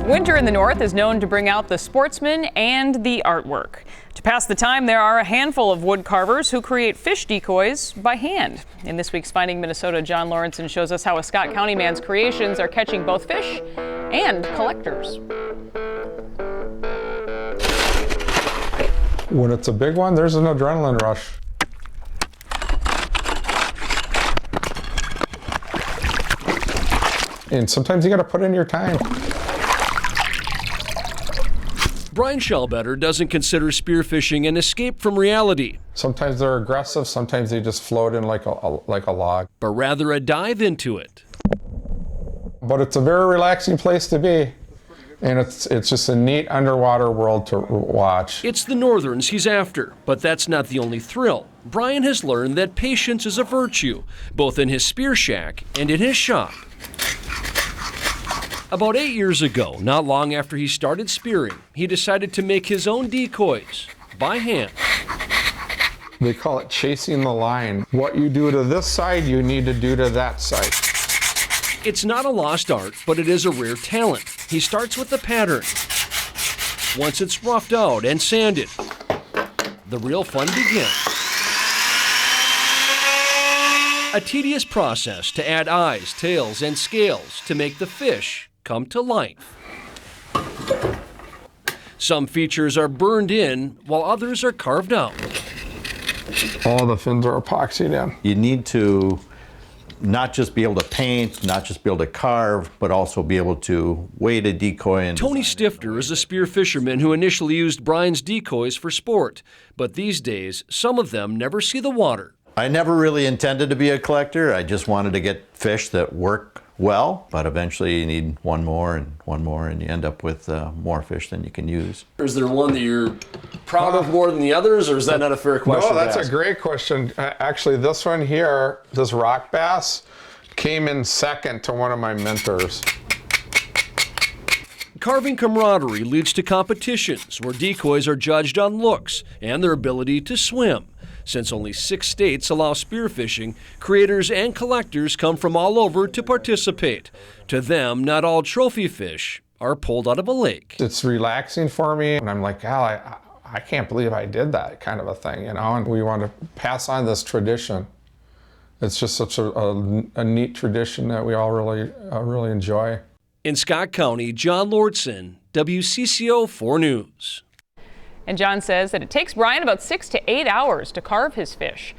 Winter in the north is known to bring out the sportsman and the artwork. To pass the time, there are a handful of wood carvers who create fish decoys by hand. In this week's Finding Minnesota, John Lawrenson shows us how a Scott County man's creations are catching both fish and collectors. When it's a big one, there's an adrenaline rush. And sometimes you got to put in your time. Brian Schellbetter doesn't consider spearfishing an escape from reality. Sometimes they're aggressive, sometimes they just float in like a log. But rather a dive into it. But it's a very relaxing place to be. And it's just a neat underwater world to watch. It's the northerns he's after, but that's not the only thrill. Brian has learned that patience is a virtue, both in his spear shack and in his shop. About 8 years ago, not long after he started spearing, he decided to make his own decoys by hand. They call it chasing the line. What you do to this side, you need to do to that side. It's not a lost art, but it is a rare talent. He starts with the pattern. Once it's roughed out and sanded, the real fun begins. A tedious process to add eyes, tails, and scales to make the fish come to life. Some features are burned in, while others are carved out. All the fins are epoxied in. You need to not just be able to paint, not just be able to carve, but also be able to weight a decoy. And Tony Stifter is a spear fisherman who initially used Brian's decoys for sport, but these days, some of them never see the water. I never really intended to be a collector. I just wanted to get fish that work well, but eventually you need one more, and you end up with more fish than you can use. Is there one that you're proud of more than the others, or is that not a fair question? No, that's a great question. Actually, this one here, this rock bass, came in second to one of my mentors. Carving camaraderie leads to competitions where decoys are judged on looks and their ability to swim. Since only 6 states allow spearfishing, creators and collectors come from all over to participate. To them, not all trophy fish are pulled out of a lake. It's relaxing for me, and I'm like, "Al, I can't believe I did that," kind of a thing, you know, and we want to pass on this tradition. It's just such a neat tradition that we all really enjoy. In Scott County, John Lawrenson, WCCO 4 News. And John says that it takes Brian about 6 to 8 hours to carve his fish.